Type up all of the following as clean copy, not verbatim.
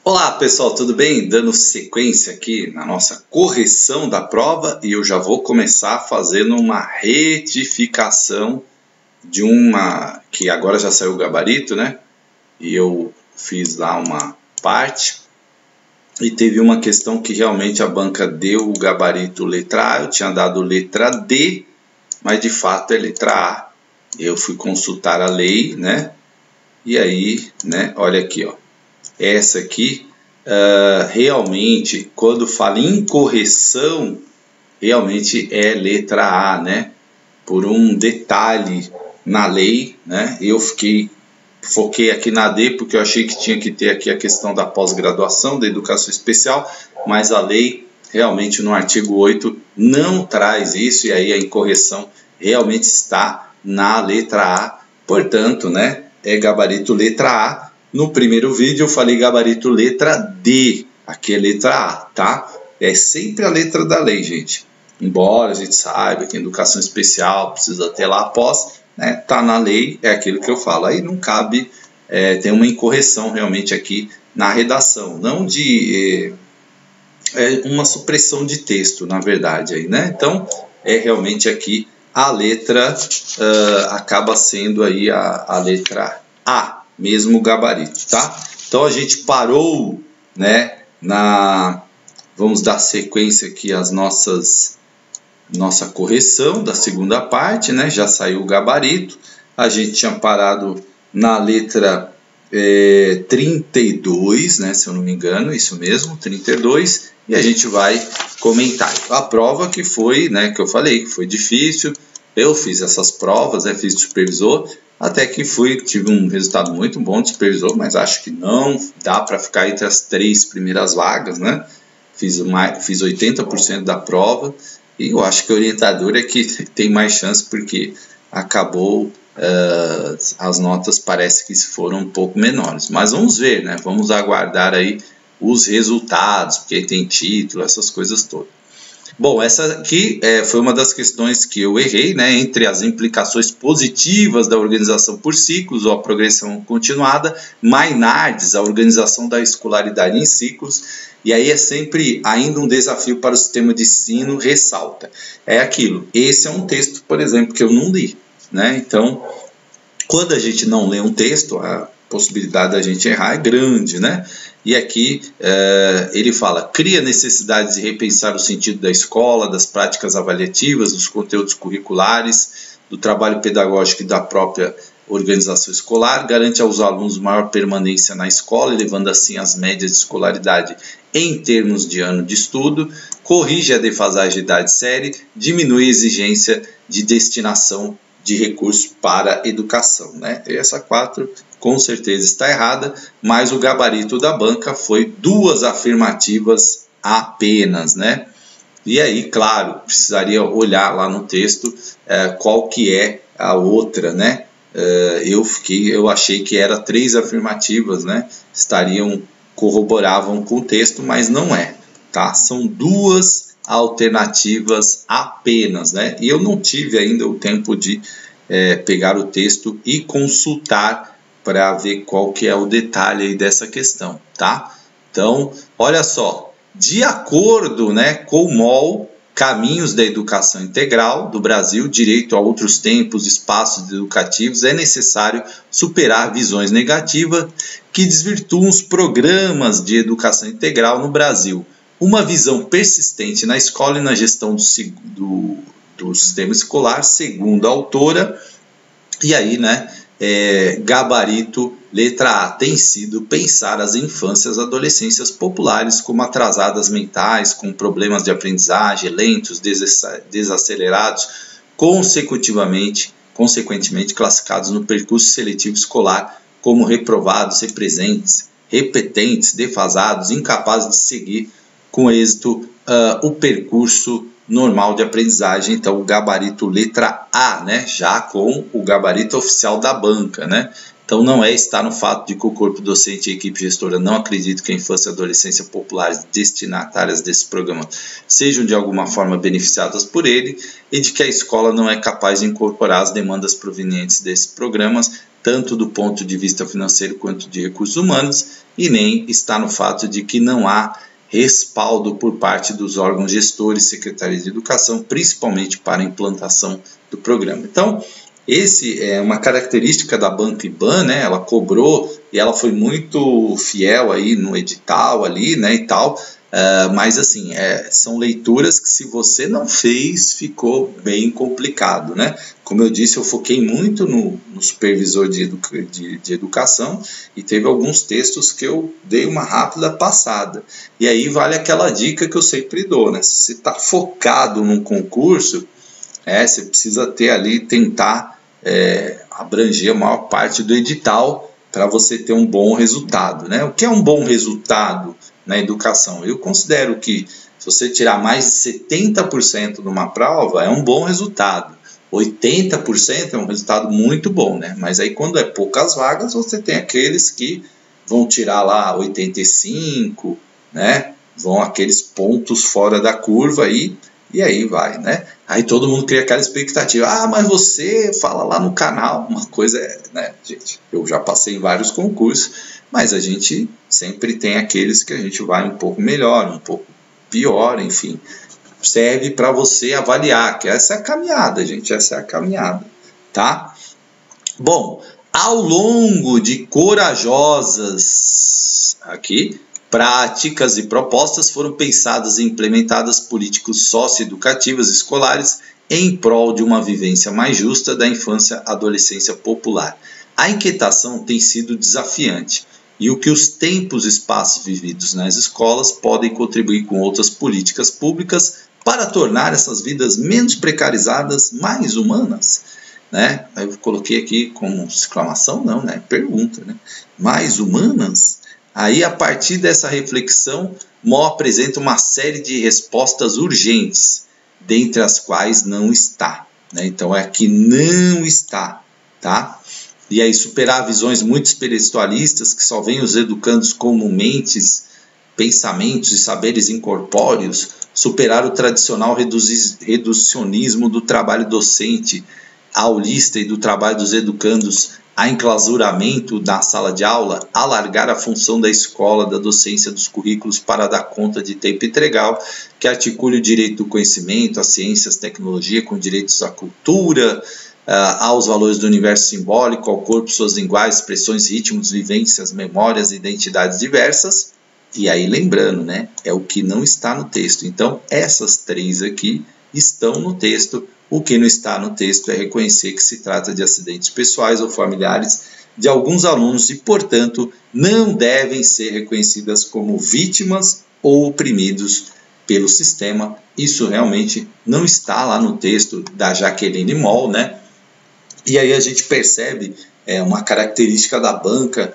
Olá pessoal, tudo bem? Dando sequência aqui na nossa correção da prova e eu já vou começar fazendo uma retificação de uma que agora já saiu o gabarito, né? E eu fiz lá uma parte e teve uma questão que realmente a banca deu o gabarito letra A, eu tinha dado letra D, mas de fato é letra A. Eu fui consultar a lei, né? E aí, né? Olha aqui, ó. Essa aqui, realmente, quando fala em correção, realmente é letra A, né? Por um detalhe na lei, né? Eu foquei aqui na D, porque eu achei que tinha que ter aqui a questão da pós-graduação, da educação especial, mas a lei realmente no artigo 8 não traz isso, e aí a incorreção realmente está na letra A, portanto, né? É gabarito letra A. No primeiro vídeo eu falei gabarito letra D, aqui é letra A, tá? É sempre a letra da lei, gente. Embora a gente saiba que educação especial precisa ter lá a pós, né? Tá na lei, é aquilo que eu falo. Aí não cabe, tem uma incorreção realmente aqui na redação, não de uma supressão de texto, na verdade, aí, né? Então é realmente aqui a letra acaba sendo aí a letra A. Mesmo gabarito, tá? Então a gente parou, né, vamos dar sequência aqui às nossa correção da segunda parte, né? Já saiu o gabarito. A gente tinha parado na letra 32, né, se eu não me engano, isso mesmo, 32, e a gente vai comentar. A prova que foi, né, que eu falei, que foi difícil. Eu fiz essas provas, né, fiz de supervisor, até que tive um resultado muito bom de supervisor, mas acho que não dá para ficar entre as 3 primeiras vagas, né? Fiz 80% da prova e eu acho que o orientador é que tem mais chance porque acabou, as notas parece que foram um pouco menores. Mas vamos ver, né? Vamos aguardar aí os resultados, porque tem título, essas coisas todas. Bom, essa aqui foi uma das questões que eu errei, né, entre as implicações positivas da organização por ciclos ou a progressão continuada, Maynardes, a organização da escolaridade em ciclos, e aí é sempre ainda um desafio para o sistema de ensino, ressalta. É aquilo, esse é um texto, por exemplo, que eu não li, né, então, quando a gente não lê um texto, a possibilidade da gente errar é grande, né? E aqui ele fala, cria necessidade de repensar o sentido da escola, das práticas avaliativas, dos conteúdos curriculares, do trabalho pedagógico e da própria organização escolar, garante aos alunos maior permanência na escola, elevando assim as médias de escolaridade em termos de ano de estudo, corrige a defasagem de idade série, diminui a exigência de destinação de recursos para educação, né? Essa 4 com certeza está errada, mas o gabarito da banca foi 2 afirmativas apenas, né? E aí, claro, precisaria olhar lá no texto qual que é a outra, né? Eu achei que era 3 afirmativas, né? Corroboravam com o texto, mas não é, tá? São 2 alternativas apenas, né? E eu não tive ainda o tempo de pegar o texto e consultar para ver qual que é o detalhe aí dessa questão, tá? Então, olha só, de acordo, né, com o MOL, Caminhos da Educação Integral do Brasil, Direito a Outros Tempos, Espaços Educativos, é necessário superar visões negativas que desvirtuam os programas de educação integral no Brasil. Uma visão persistente na escola e na gestão do sistema escolar, segundo a autora, e aí, né, gabarito letra A tem sido pensar as infâncias e adolescências populares como atrasadas mentais, com problemas de aprendizagem, lentos, desacelerados, consequentemente classificados no percurso seletivo escolar como reprovados, repetentes, defasados, incapazes de seguir com êxito o percurso normal de aprendizagem. Então o gabarito letra A, né, já com o gabarito oficial da banca, né? Então não está no fato de que o corpo docente e a equipe gestora não acreditam que a infância e a adolescência populares destinatárias desse programa sejam de alguma forma beneficiadas por ele e de que a escola não é capaz de incorporar as demandas provenientes desses programas tanto do ponto de vista financeiro quanto de recursos humanos, e nem está no fato de que não há respaldo por parte dos órgãos gestores, secretarias de educação, principalmente para a implantação do programa. Então, esse é uma característica da Banco IBAN, né? Ela cobrou e ela foi muito fiel aí no edital ali, né, e tal. Mas assim, são leituras que se você não fez, ficou bem complicado, né? Como eu disse, eu foquei muito no supervisor de educação e teve alguns textos que eu dei uma rápida passada. E aí vale aquela dica que eu sempre dou, né? Se você está focado num concurso, você precisa ter ali, tentar abranger a maior parte do edital para você ter um bom resultado, né? O que é um bom resultado na educação? Eu considero que se você tirar mais de 70% numa prova, é um bom resultado. 80% é um resultado muito bom, né? Mas aí quando é poucas vagas, você tem aqueles que vão tirar lá 85, né? Vão aqueles pontos fora da curva aí, e aí vai, né? Aí todo mundo cria aquela expectativa. Mas você fala lá no canal. Uma coisa né, gente, eu já passei em vários concursos, mas a gente sempre tem aqueles que a gente vai um pouco melhor, um pouco pior, enfim. Serve para você avaliar, que essa é a caminhada, gente, essa é a caminhada, tá? Bom, ao longo de corajosas práticas e propostas foram pensadas e implementadas políticas socioeducativas escolares em prol de uma vivência mais justa da infância e adolescência popular. A inquietação tem sido desafiante e o que os tempos e espaços vividos nas escolas podem contribuir com outras políticas públicas para tornar essas vidas menos precarizadas, mais humanas, né? Eu coloquei aqui como exclamação, não, né? Pergunta, né? Mais humanas? Aí, a partir dessa reflexão, Mo apresenta uma série de respostas urgentes, dentre as quais não está, né? Então, é que não está, tá? E aí, superar visões muito espiritualistas que só veem os educandos como mentes, pensamentos e saberes incorpóreos, superar o tradicional reducionismo do trabalho docente aulista e do trabalho dos educandos a enclausuramento da sala de aula, alargar a função da escola, da docência dos currículos para dar conta de tempo integral, que articule o direito do conhecimento, às ciências, tecnologia, com direitos à cultura, aos valores do universo simbólico, ao corpo, suas linguagens, expressões, ritmos, vivências, memórias, identidades diversas. E aí lembrando, né, é o que não está no texto. Então, essas três aqui estão no texto. O que não está no texto é reconhecer que se trata de acidentes pessoais ou familiares de alguns alunos e, portanto, não devem ser reconhecidas como vítimas ou oprimidos pelo sistema. Isso realmente não está lá no texto da Jaqueline Moll, né? E aí a gente percebe uma característica da banca,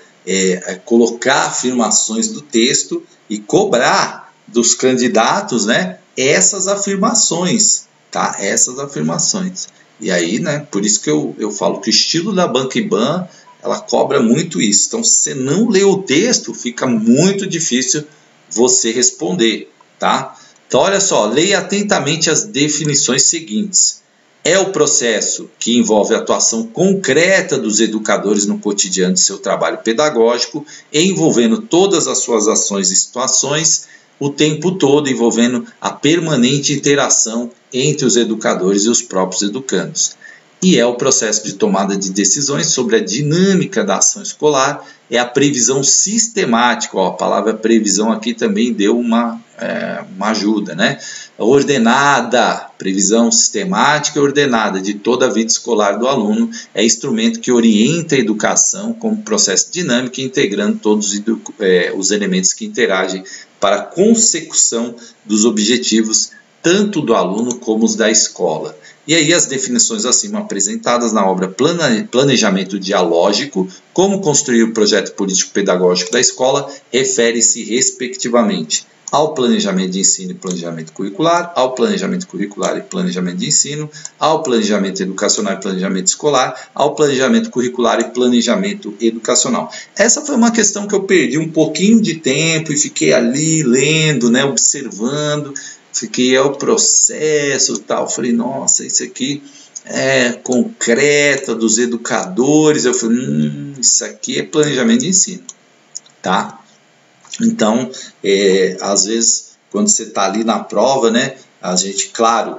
colocar afirmações do texto e cobrar dos candidatos, né, essas afirmações. Tá? Essas afirmações. E aí, né, por isso que eu falo que o estilo da Banco IBAN, ela cobra muito isso. Então, se você não lê o texto, fica muito difícil você responder, tá? Então, olha só, leia atentamente as definições seguintes. É o processo que envolve a atuação concreta dos educadores no cotidiano de seu trabalho pedagógico, envolvendo todas as suas ações e situações, o tempo todo envolvendo a permanente interação entre os educadores e os próprios educandos. E é o processo de tomada de decisões sobre a dinâmica da ação escolar, é a previsão sistemática, a palavra previsão aqui também deu uma ajuda, né? Ordenada, previsão sistemática e ordenada de toda a vida escolar do aluno, é instrumento que orienta a educação como processo dinâmico, integrando todos os elementos que interagem para a consecução dos objetivos, tanto do aluno como os da escola. E aí as definições acima apresentadas na obra Planejamento Dialógico, como construir o projeto político-pedagógico da escola, refere-se respectivamente ao planejamento de ensino e planejamento curricular, ao planejamento curricular e planejamento de ensino, ao planejamento educacional e planejamento escolar, ao planejamento curricular e planejamento educacional. Essa foi uma questão que eu perdi um pouquinho de tempo e fiquei ali lendo, né, observando, fiquei ao processo e tal, falei, nossa, isso aqui concreta dos educadores. Eu falei, isso aqui é planejamento de ensino, tá? Então, às vezes, quando você está ali na prova, né, a gente, claro,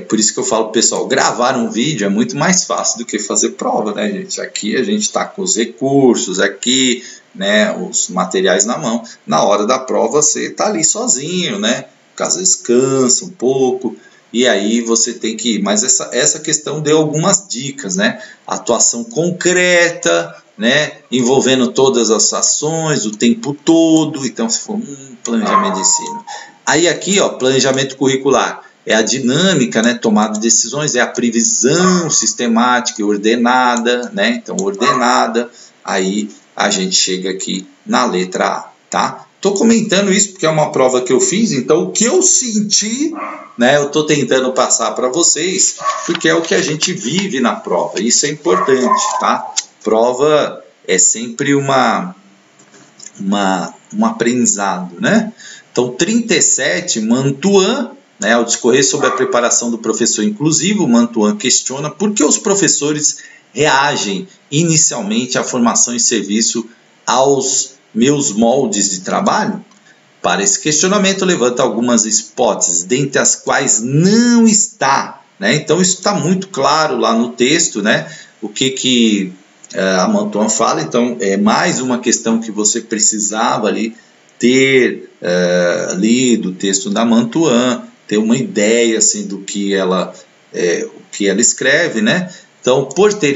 por isso que eu falo, pessoal, gravar um vídeo é muito mais fácil do que fazer prova, né, gente? Aqui a gente está com os recursos, aqui, né, os materiais na mão. Na hora da prova, você está ali sozinho, né? Porque às vezes cansa um pouco. E aí você tem que ir. Mas essa questão deu algumas dicas, né? Atuação concreta, né? Envolvendo todas as ações o tempo todo. Então, se for planejamento de ensino. Aí aqui, ó, planejamento curricular. É a dinâmica, né? Tomada de decisões, é a previsão sistemática e ordenada, né? Então, ordenada. Aí a gente chega aqui na letra A, tá? Estou comentando isso porque é uma prova que eu fiz, então o que eu senti, né, eu estou tentando passar para vocês, porque é o que a gente vive na prova. Isso é importante, tá? Prova é sempre um aprendizado, né? Então, 37, Mantuan, né, ao discorrer sobre a preparação do professor inclusivo, Mantuan questiona por que os professores reagem inicialmente à formação e serviço aos meus moldes de trabalho? Para esse questionamento, levanta algumas hipóteses, dentre as quais não está, né? Então, isso está muito claro lá no texto, né? O que a Mantuan fala. Então, é mais uma questão que você precisava ali ter lido o texto da Mantuan, ter uma ideia assim, do que ela escreve, né? Então, por ter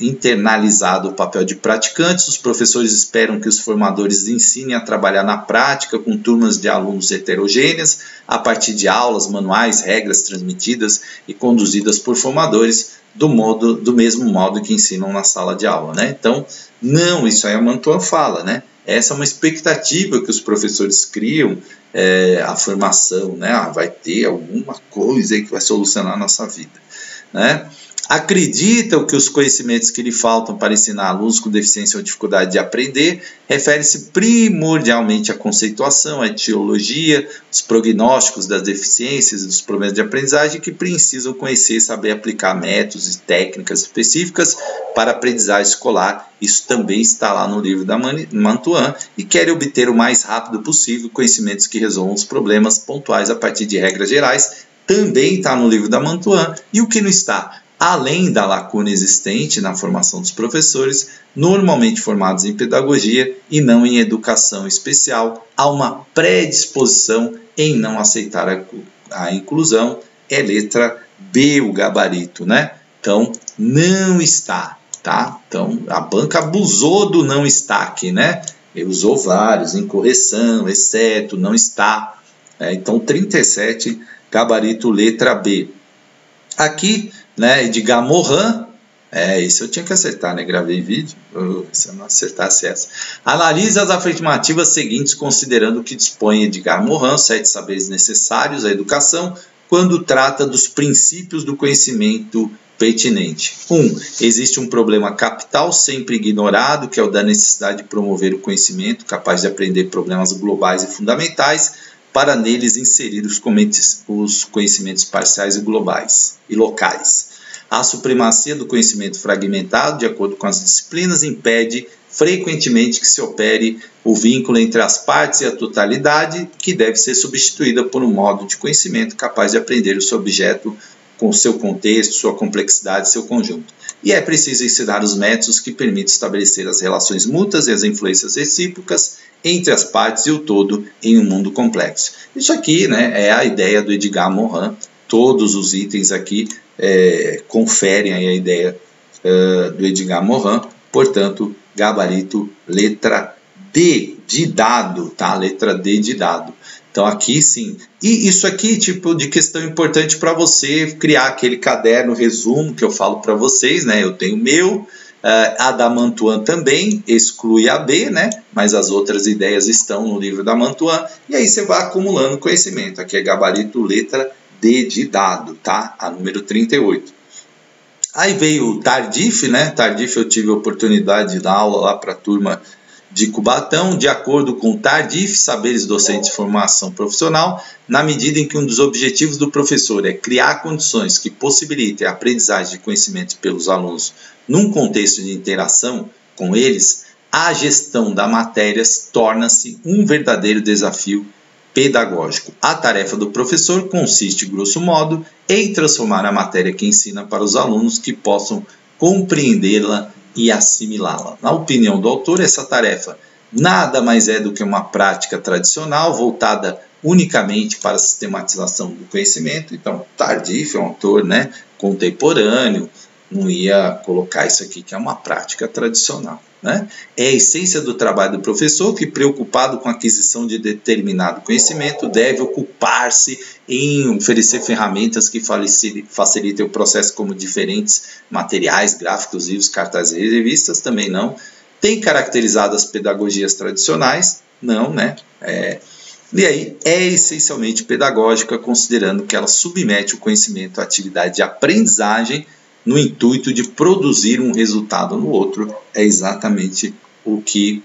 internalizado o papel de praticantes, os professores esperam que os formadores ensinem a trabalhar na prática com turmas de alunos heterogêneas, a partir de aulas, manuais, regras transmitidas e conduzidas por formadores do mesmo modo que ensinam na sala de aula, né? Então, não, isso aí a Mantuan fala, né? Essa é uma expectativa que os professores criam, a formação, né? Vai ter alguma coisa aí que vai solucionar a nossa vida, né? Acreditam que os conhecimentos que lhe faltam para ensinar alunos com deficiência ou dificuldade de aprender refere-se primordialmente à conceituação, à etiologia, os prognósticos das deficiências e dos problemas de aprendizagem, que precisam conhecer e saber aplicar métodos e técnicas específicas para a aprendizagem escolar. Isso também está lá no livro da Mantuan, e querem obter o mais rápido possível conhecimentos que resolvam os problemas pontuais a partir de regras gerais. Também está no livro da Mantuan. E o que não está? Além da lacuna existente na formação dos professores, normalmente formados em pedagogia e não em educação especial, há uma predisposição em não aceitar a inclusão. É letra B o gabarito, né? Então, não está, tá? Então, a banca abusou do não está aqui, né? Ele usou vários, incorreção, exceto, não está. Então, 37, gabarito letra B. Aqui, né, Edgar Morin, isso eu tinha que acertar, né? Gravei vídeo, se eu não acertasse essa. Analisa as afirmativas seguintes, considerando que dispõe Edgar Morin, 7 saberes necessários à educação, quando trata dos princípios do conhecimento pertinente. 1. Existe um problema capital sempre ignorado, que é o da necessidade de promover o conhecimento, capaz de aprender problemas globais e fundamentais, para neles inserir os conhecimentos parciais e globais e locais. A supremacia do conhecimento fragmentado, de acordo com as disciplinas, impede frequentemente que se opere o vínculo entre as partes e a totalidade, que deve ser substituída por um modo de conhecimento capaz de aprender o seu objeto com seu contexto, sua complexidade e seu conjunto. E é preciso ensinar os métodos que permitem estabelecer as relações mútuas e as influências recíprocas entre as partes e o todo em um mundo complexo. Isso aqui, né, é a ideia do Edgar Morin. Todos os itens aqui conferem aí a ideia do Edgar Morin. Portanto, gabarito letra D de dado, tá? Letra D de dado. Então aqui sim. E isso aqui, tipo de questão importante para você criar aquele caderno resumo que eu falo para vocês, né? Eu tenho o meu, a da Mantuan também, exclui a B, né? Mas as outras ideias estão no livro da Mantuan. E aí você vai acumulando conhecimento. Aqui é gabarito letra D de dado, tá? A número 38. Aí veio o Tardif, né? Tardif eu tive a oportunidade de dar aula lá para a turma de Cubatão, de acordo com Tardif, Saberes Docentes e Formação Profissional, na medida em que um dos objetivos do professor é criar condições que possibilitem a aprendizagem de conhecimentos pelos alunos num contexto de interação com eles, a gestão da matéria torna-se um verdadeiro desafio pedagógico. A tarefa do professor consiste, grosso modo, em transformar a matéria que ensina para os alunos que possam compreendê-la e assimilá-la. Na opinião do autor, essa tarefa nada mais é do que uma prática tradicional voltada unicamente para a sistematização do conhecimento. Então, Tardif é um autor, né, contemporâneo, não ia colocar isso aqui que é uma prática tradicional, né? É a essência do trabalho do professor que, preocupado com a aquisição de determinado conhecimento, deve ocupar-se em oferecer ferramentas que facilitem o processo, como diferentes materiais, gráficos, livros, cartazes e revistas. Também não. Tem caracterizado as pedagogias tradicionais? Não, né? E aí é essencialmente pedagógica, considerando que ela submete o conhecimento à atividade de aprendizagem no intuito de produzir um resultado no outro. É exatamente o que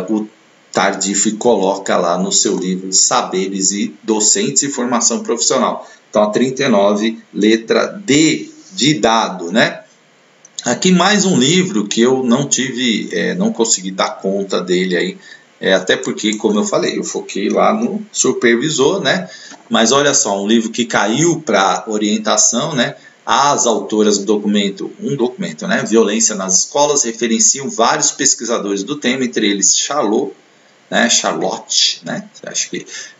o Tardif coloca lá no seu livro Saberes e Docentes e Formação Profissional. Então, a 39, letra D, de dado, né? Aqui mais um livro que eu não consegui dar conta dele aí, até porque, como eu falei, eu foquei lá no supervisor, né? Mas olha só, um livro que caiu para orientação, né? As autoras do documento, né, Violência nas Escolas, referenciam vários pesquisadores do tema, entre eles Charlotte, né, acho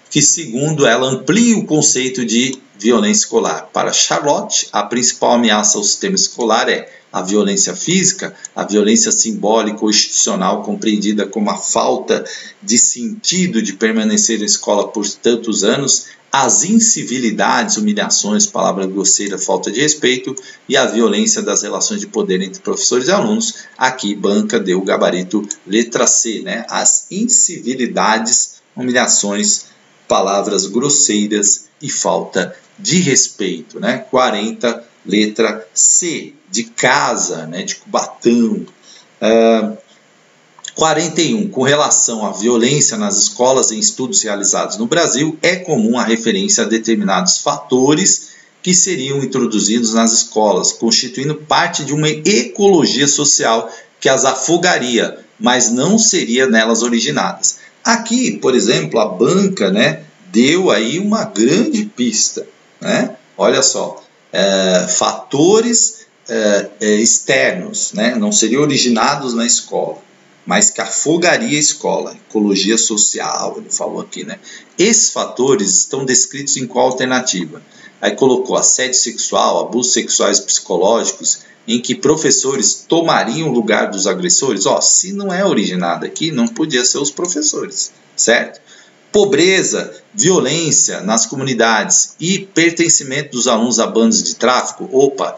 que segundo ela amplia o conceito de violência escolar. Para Charlotte, a principal ameaça ao sistema escolar é a violência física, a violência simbólica ou institucional, compreendida como a falta de sentido de permanecer na escola por tantos anos, as incivilidades, humilhações, palavra grosseira, falta de respeito e a violência das relações de poder entre professores e alunos. Aqui, banca deu o gabarito letra C, né? As incivilidades, humilhações, palavras grosseiras e falta de respeito, né? 40, letra C, de casa, né? De Cubatão. 41. Com relação à violência nas escolas, em estudos realizados no Brasil, é comum a referência a determinados fatores que seriam introduzidos nas escolas, constituindo parte de uma ecologia social que as afogaria, mas não seria nelas originadas. Aqui, por exemplo, a banca, né, deu aí uma grande pista, né? Olha só, fatores externos, né, não seriam originados na escola, mas que afogaria a escola, ecologia social, ele falou aqui, né? Esses fatores estão descritos em qual alternativa? Aí colocou assédio sexual, abusos sexuais psicológicos, em que professores tomariam o lugar dos agressores. Se não é originado aqui, não podia ser os professores, certo? Pobreza, violência nas comunidades e pertencimento dos alunos a bandos de tráfico.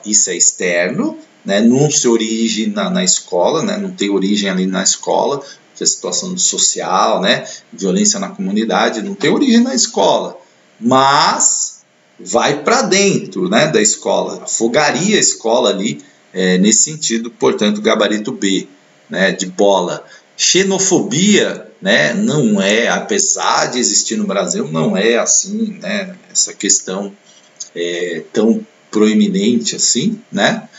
Isso é externo, né? Não se origina na escola, né? Não tem origem ali na escola, a situação social, né? Violência na comunidade, não tem origem na escola, mas vai para dentro, né, da escola, afogaria a escola ali, nesse sentido, portanto, gabarito B, né, de bola. Xenofobia, né, não é, apesar de existir no Brasil, não é assim, né, essa questão tão proeminente assim, né?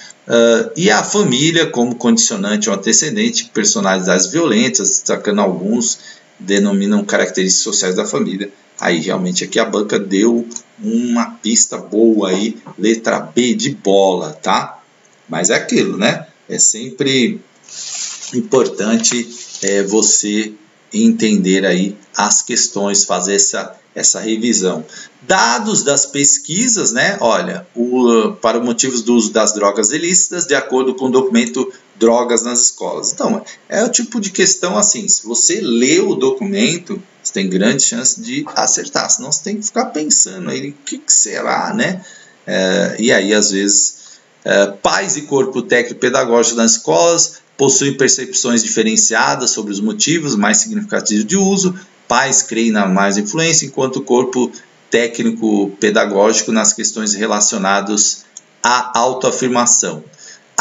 E a família como condicionante ou antecedente, personalidades violentas, destacando alguns, denominam características sociais da família. Aí realmente aqui a banca deu uma pista boa aí, letra B de bola, tá? Mas é aquilo, né? É sempre importante você entender aí as questões, fazer essa revisão. Dados das pesquisas, né? Olha, para motivos do uso das drogas ilícitas, de acordo com o documento Drogas nas Escolas. Então, é o tipo de questão assim, se você lê o documento, você tem grande chance de acertar, senão você tem que ficar pensando aí, o que será, né? E aí, às vezes, pais e corpo técnico pedagógico nas escolas possuem percepções diferenciadas sobre os motivos mais significativos de uso. Pais creem na mais influência, enquanto o corpo técnico pedagógico nas questões relacionadas à autoafirmação.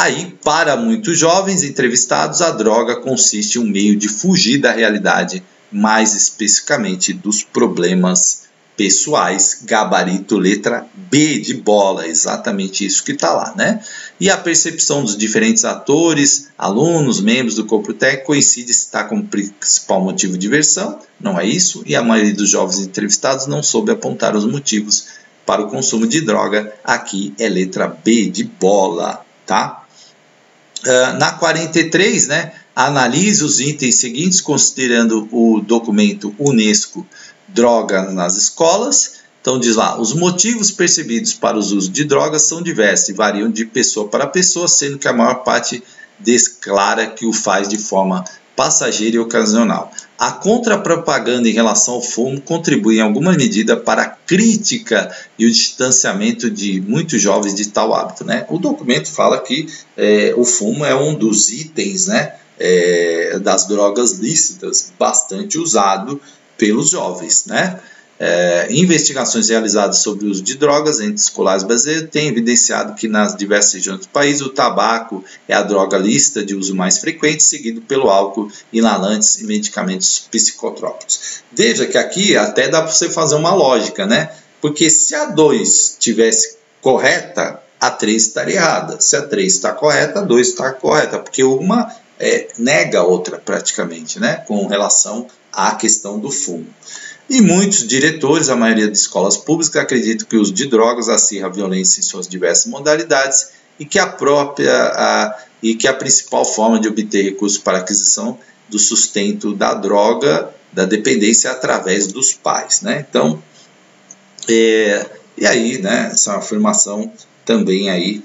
Aí, para muitos jovens entrevistados, a droga consiste em um meio de fugir da realidade, mais especificamente dos problemas pessoais, gabarito letra B de bola, exatamente isso que está lá, né? E a percepção dos diferentes atores, alunos, membros do corpo técnico coincide se está como principal motivo de diversão, não é isso? E a maioria dos jovens entrevistados não soube apontar os motivos para o consumo de droga, aqui é letra B de bola, tá? Na 43, né, analise os itens seguintes, considerando o documento UNESCO Droga nas Escolas. Então diz lá, os motivos percebidos para os usos de drogas são diversos e variam de pessoa para pessoa, sendo que a maior parte declara que o faz de forma passageira e ocasional. A contrapropaganda em relação ao fumo contribui em alguma medida para a crítica e o distanciamento de muitos jovens de tal hábito, né? O documento fala que o fumo é um dos itens, né, das drogas lícitas bastante usado pelos jovens, né? Investigações realizadas sobre o uso de drogas entre escolares brasileiros têm evidenciado que nas diversas regiões do país o tabaco é a droga lícita de uso mais frequente, seguido pelo álcool, inalantes e medicamentos psicotrópicos. Veja que aqui até dá para você fazer uma lógica, né? Porque se a 2 tivesse correta, a 3 estaria errada. Se a 3 está correta, a 2 está correta, porque uma nega a outra praticamente, né? Com relação à questão do fumo. E muitos diretores, a maioria de escolas públicas, acreditam que o uso de drogas acirra a violência em suas diversas modalidades e que a principal forma de obter recursos para a aquisição do sustento da droga, da dependência, é através dos pais, né? Então, e aí, né, essa afirmação também aí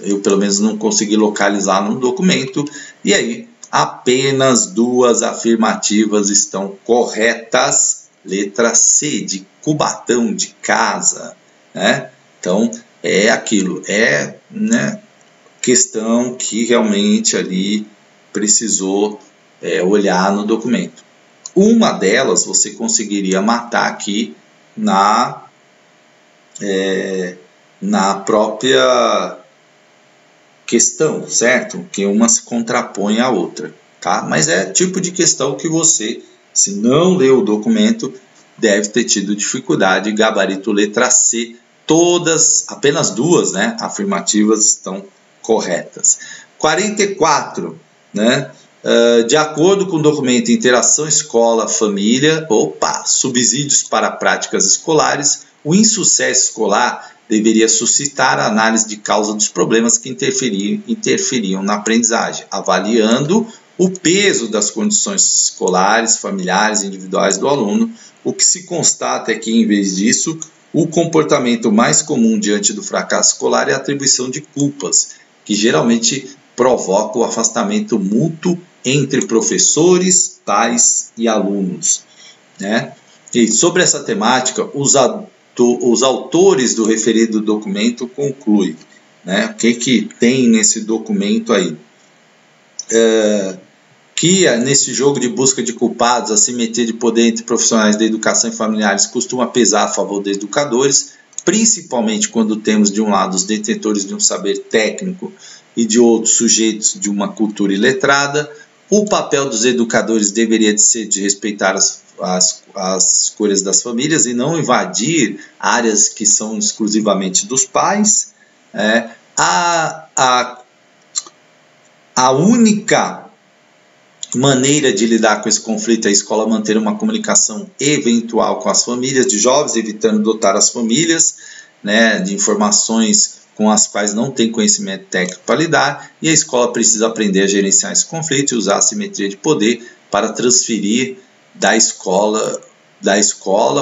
eu pelo menos não consegui localizar no documento, e aí apenas 2 afirmativas estão corretas, letra C, de Cubatão, de casa, né? Então, é aquilo, né, questão que realmente ali precisou olhar no documento. Uma delas você conseguiria matar aqui na própria questão, certo? Que uma se contrapõe à outra, tá? Mas é tipo de questão que você, se não leu o documento, deve ter tido dificuldade. Gabarito letra C, apenas 2, né, afirmativas estão corretas. 44, né? De acordo com o documento Interação Escola-Família, subsídios para práticas escolares, o insucesso escolar deveria suscitar a análise de causa dos problemas que interferiam na aprendizagem, avaliando o peso das condições escolares, familiares e individuais do aluno. O que se constata é que, em vez disso, o comportamento mais comum diante do fracasso escolar é a atribuição de culpas, que geralmente provoca o afastamento mútuo entre professores, pais e alunos, né? E sobre essa temática, os autores do referido documento concluem, né? O que tem nesse documento aí? Que nesse jogo de busca de culpados, a simetria de poder entre profissionais da educação e familiares costuma pesar a favor dos educadores, principalmente quando temos de um lado os detentores de um saber técnico e de outros sujeitos de uma cultura iletrada. O papel dos educadores deveria ser de respeitar as escolhas das famílias e não invadir áreas que são exclusivamente dos pais. A única maneira de lidar com esse conflito é a escola manter uma comunicação eventual com as famílias de jovens, evitando dotar as famílias, né, de informações com as quais não tem conhecimento técnico para lidar, e a escola precisa aprender a gerenciar esse conflito e usar a simetria de poder para transferir da escola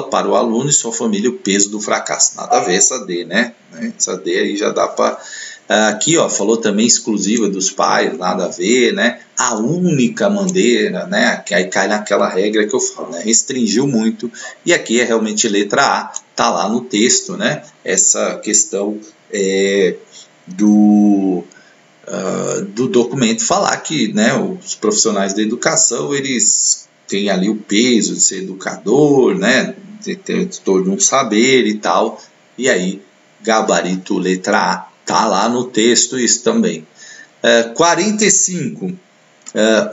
para o aluno e sua família o peso do fracasso. Nada a ver essa D, né? Essa D aí já dá para... Aqui, ó, falou também exclusiva dos pais, nada a ver, né? A única maneira, né? Que aí cai naquela regra que eu falo, né? Restringiu muito, e aqui é realmente letra A, tá lá no texto, né? Essa questão do documento falar que, né, os profissionais da educação, eles têm ali o peso de ser educador, né? De ter todo um saber e tal, e aí gabarito letra A. Está lá no texto isso também. 45.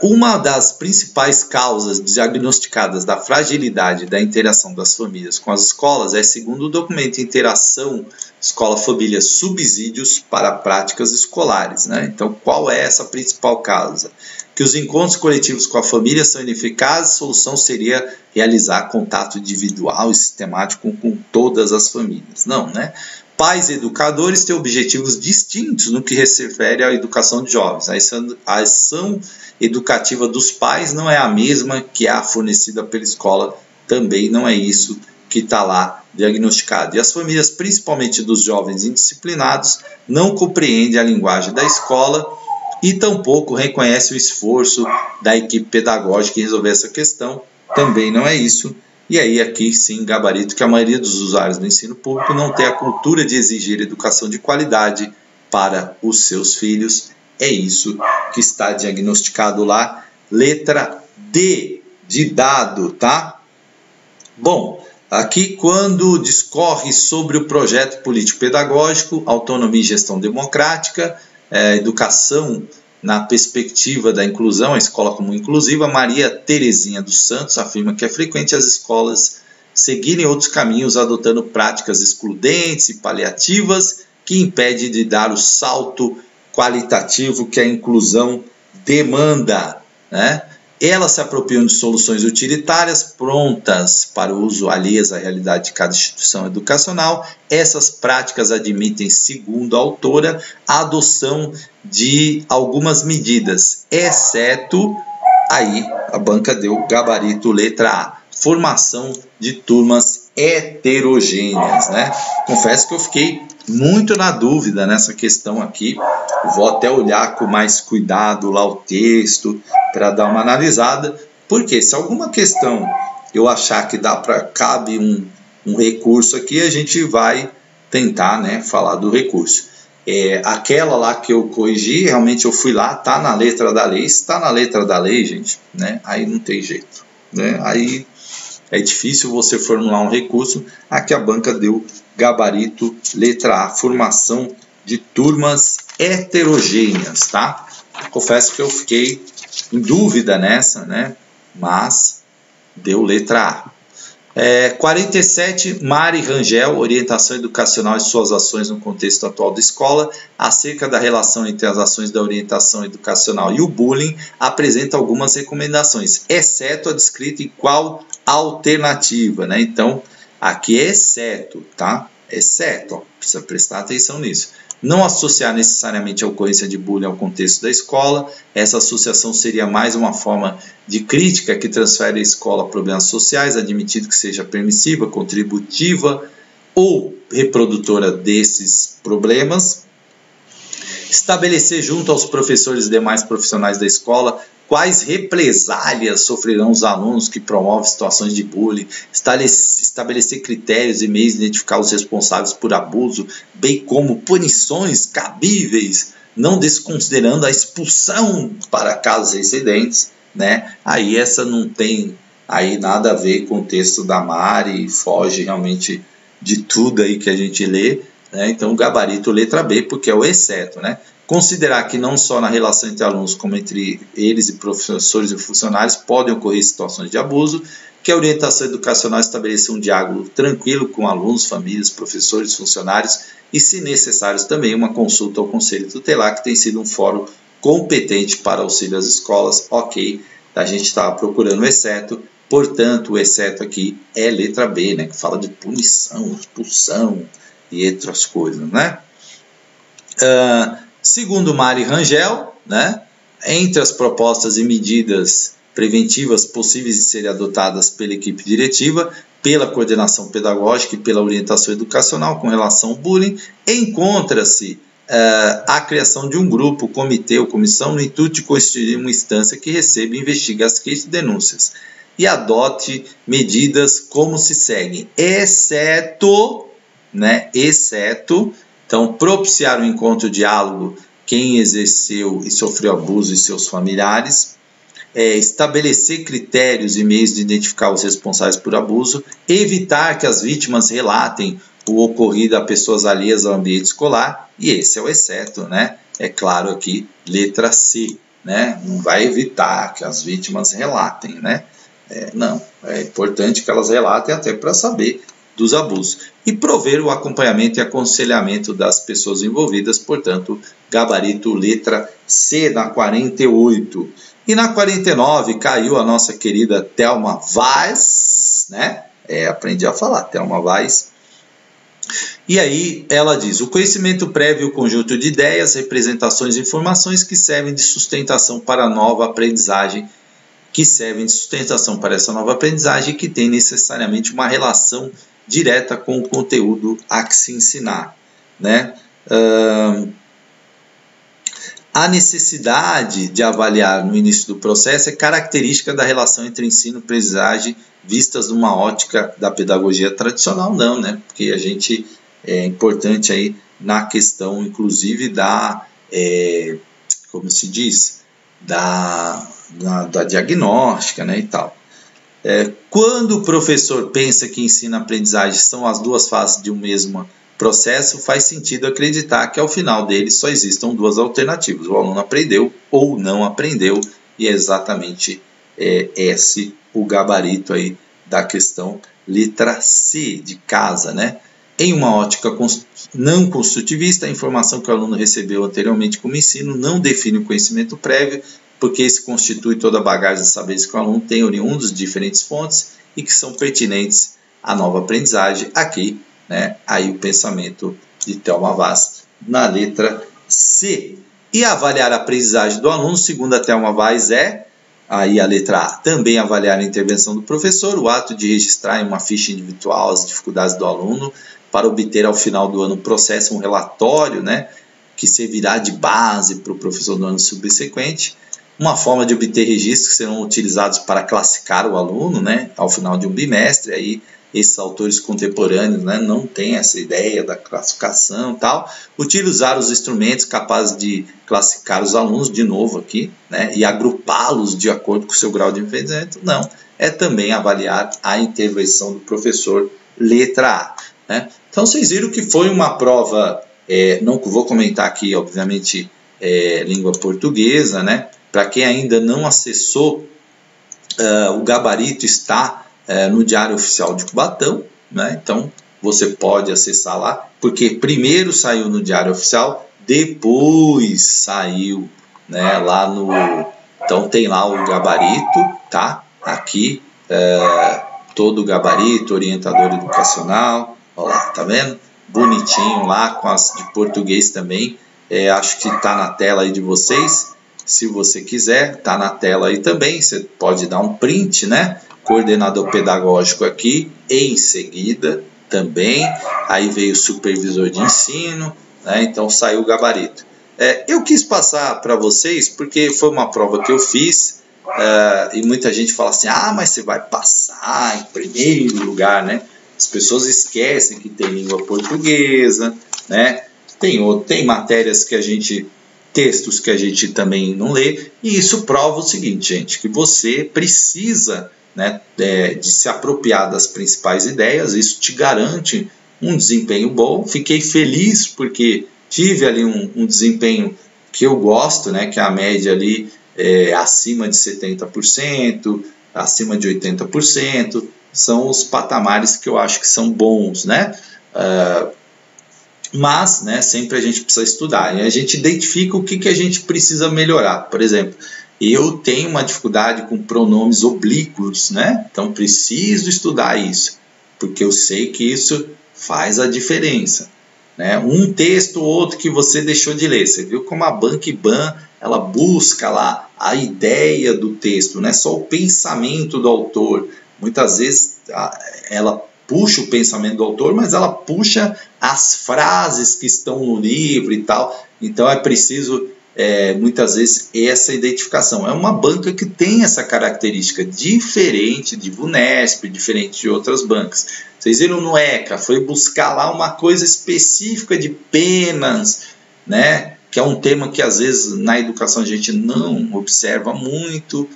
Uma das principais causas diagnosticadas da fragilidade da interação das famílias com as escolas é, segundo o documento Interação Escola-Família Subsídios para Práticas Escolares, né? Então, qual é essa principal causa? Que os encontros coletivos com a família são ineficazes, a solução seria realizar contato individual e sistemático com todas as famílias. Não, né? Pais e educadores têm objetivos distintos no que se refere à educação de jovens. A ação educativa dos pais não é a mesma que a fornecida pela escola, também não é isso que está lá diagnosticado. E as famílias, principalmente dos jovens indisciplinados, não compreendem a linguagem da escola e tampouco reconhecem o esforço da equipe pedagógica em resolver essa questão, também não é isso. E aí aqui sim, gabarito, que a maioria dos usuários do ensino público não tem a cultura de exigir educação de qualidade para os seus filhos. É isso que está diagnosticado lá, letra D de dado, tá? Bom, aqui quando discorre sobre o projeto político-pedagógico, autonomia e gestão democrática, educação na perspectiva da inclusão, a escola como inclusiva, Maria Terezinha dos Santos afirma que é frequente as escolas seguirem outros caminhos, adotando práticas excludentes e paliativas que impedem de dar o salto qualitativo que a inclusão demanda, né? Elas se apropriam de soluções utilitárias prontas para o uso alheias à realidade de cada instituição educacional. Essas práticas admitem, segundo a autora, a adoção de algumas medidas, exceto, aí a banca deu gabarito letra A, formação de turmas heterogêneas, né? Confesso que eu fiquei muito na dúvida nessa questão aqui. Vou até olhar com mais cuidado lá o texto para dar uma analisada, porque se alguma questão eu achar que cabe um recurso aqui, a gente vai tentar, né, falar do recurso. Aquela lá que eu corrigi, realmente eu fui lá, tá na letra da lei. Se está na letra da lei, gente, né, aí não tem jeito, né? Aí é difícil você formular um recurso. Aqui a banca deu gabarito letra A, formação de turmas heterogêneas, tá? Confesso que eu fiquei em dúvida nessa, né? Mas deu letra A. 47, Mari Rangel, orientação educacional e suas ações no contexto atual da escola, acerca da relação entre as ações da orientação educacional e o bullying, apresenta algumas recomendações, exceto a descrita em qual alternativa, né? Então, aqui é exceto, tá? Exceto, ó, precisa prestar atenção nisso. Não associar necessariamente a ocorrência de bullying ao contexto da escola. Essa associação seria mais uma forma de crítica que transfere à escola a problemas sociais, admitido que seja permissiva, contributiva ou reprodutora desses problemas. Estabelecer junto aos professores e demais profissionais da escola quais represálias sofrerão os alunos que promovem situações de bullying, estabelecer critérios e meios de identificar os responsáveis por abuso, bem como punições cabíveis, não desconsiderando a expulsão para casos incidentes, né? Aí essa não tem aí nada a ver com o texto da Mari, foge realmente de tudo aí que a gente lê, né? Então o gabarito letra B, porque é o exceto, né? Considerar que não só na relação entre alunos, como entre eles e professores e funcionários, podem ocorrer situações de abuso, que a orientação educacional estabeleça um diálogo tranquilo com alunos, famílias, professores, funcionários e, se necessário, também uma consulta ao Conselho Tutelar, que tem sido um fórum competente para auxílio às escolas. Ok, a gente estava procurando o exceto, portanto, o exceto aqui é letra B, né, que fala de punição, expulsão e outras coisas, né? Segundo Mari Rangel, né, entre as propostas e medidas preventivas possíveis de serem adotadas pela equipe diretiva, pela coordenação pedagógica e pela orientação educacional com relação ao bullying, encontra-se a criação de um grupo, comitê ou comissão no intuito de constituir uma instância que receba e investigue as queixas e denúncias e adote medidas como se seguem, exceto, então, propiciar um encontro, diálogo, quem exerceu e sofreu abuso e seus familiares, estabelecer critérios e meios de identificar os responsáveis por abuso, evitar que as vítimas relatem o ocorrido a pessoas alheias ao ambiente escolar, e esse é o exceto, né? É claro aqui, letra C, né? Não vai evitar que as vítimas relatem, né? Não, é importante que elas relatem até para saber dos abusos. E prover o acompanhamento e aconselhamento das pessoas envolvidas, portanto, gabarito letra C na 48. E na 49 caiu a nossa querida Thelma Vaz, né? Aprendi a falar, Thelma Vaz. E aí ela diz: o conhecimento prévio, o conjunto de ideias, representações e informações que servem de sustentação para a nova aprendizagem, que tem necessariamente uma relação direta com o conteúdo a que se ensinar, né? A necessidade de avaliar no início do processo é característica da relação entre ensino e aprendizagem vistas numa ótica da pedagogia tradicional, não, né? Porque a gente é importante aí na questão, inclusive, como se diz, da diagnóstica, né, e tal. Quando o professor pensa que ensino e aprendizagem são as duas faces de um mesmo processo, faz sentido acreditar que ao final dele só existam duas alternativas: o aluno aprendeu ou não aprendeu, e é exatamente esse o gabarito aí da questão letra C de casa, né? Em uma ótica não construtivista, a informação que o aluno recebeu anteriormente como ensino não define o conhecimento prévio, porque esse constitui toda a bagagem de saberes que o aluno tem oriundos de diferentes fontes e que são pertinentes à nova aprendizagem. Aqui, né, aí o pensamento de Thelma Vaz na letra C. E avaliar a aprendizagem do aluno, segundo a Thelma Vaz, aí a letra A, também avaliar a intervenção do professor, o ato de registrar em uma ficha individual as dificuldades do aluno para obter ao final do ano processo um relatório, né, que servirá de base para o professor do ano subsequente. Uma forma de obter registros que serão utilizados para classificar o aluno, né, ao final de um bimestre. Aí esses autores contemporâneos, né, não têm essa ideia da classificação e tal. Utilizar os instrumentos capazes de classificar os alunos, de novo aqui, né, e agrupá-los de acordo com o seu grau de envolvimento. Não, é também avaliar a intervenção do professor, letra A, né? Então vocês viram que foi uma prova, não vou comentar aqui, obviamente, língua portuguesa, né? Para quem ainda não acessou, o gabarito está no Diário Oficial de Cubatão, né? Então você pode acessar lá, porque primeiro saiu no Diário Oficial, depois saiu, né, lá no... Então tem lá o gabarito, tá? Aqui, todo o gabarito, orientador educacional, olha lá, tá vendo? Bonitinho lá, com as de português também. Acho que está na tela aí de vocês. Se você quiser, está na tela aí também. Você pode dar um print, né? Coordenador pedagógico aqui, em seguida também. Aí veio o supervisor de ensino, né? Então saiu o gabarito. Eu quis passar para vocês porque foi uma prova que eu fiz. E muita gente fala assim: ah, mas você vai passar em primeiro lugar, né? As pessoas esquecem que tem língua portuguesa, né? Tem matérias que textos que a gente também não lê, e isso prova o seguinte, gente, que você precisa, né, de se apropriar das principais ideias. Isso te garante um desempenho bom. Fiquei feliz porque tive ali um desempenho que eu gosto, né, que a média ali acima de 70%, acima de 80%, são os patamares que eu acho que são bons, né? Mas, né, sempre a gente precisa estudar, e a gente identifica o que a gente precisa melhorar. Por exemplo, eu tenho uma dificuldade com pronomes oblíquos, né? Então preciso estudar isso, porque eu sei que isso faz a diferença, né? Um texto ou outro que você deixou de ler, você viu como a Bank-Ban, ela busca lá a ideia do texto, não é só o pensamento do autor. Muitas vezes ela puxa o pensamento do autor, mas ela puxa as frases que estão no livro e tal. Então é preciso, muitas vezes, essa identificação. É uma banca que tem essa característica, diferente de VUNESP, diferente de outras bancas. Vocês viram no ECA, foi buscar lá uma coisa específica de penas, né? Que é um tema que às vezes na educação a gente não observa muito.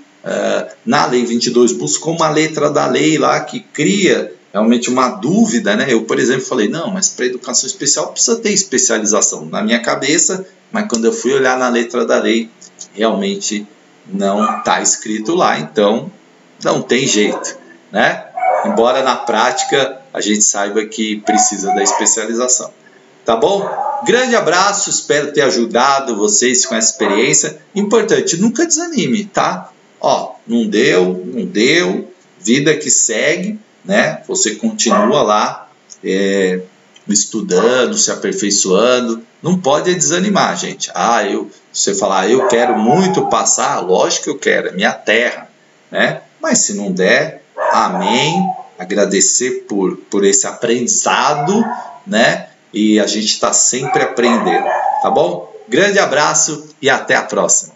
Na Lei 22 buscou uma letra da lei lá que cria realmente uma dúvida, né? Eu, por exemplo, falei, não, mas para educação especial precisa ter especialização. Na minha cabeça, mas quando eu fui olhar na letra da lei, realmente não está escrito lá, então não tem jeito, né? Embora na prática a gente saiba que precisa da especialização. Tá bom? Grande abraço, espero ter ajudado vocês com essa experiência. Importante, nunca desanime, tá? Ó, não deu, vida que segue, né? Você continua lá estudando, se aperfeiçoando. Não pode desanimar, gente. Você falar, eu quero muito passar, lógico que eu quero, é minha terra, né? Mas se não der, amém. Agradecer por esse aprendizado, né? E a gente está sempre aprendendo, tá bom? Grande abraço e até a próxima.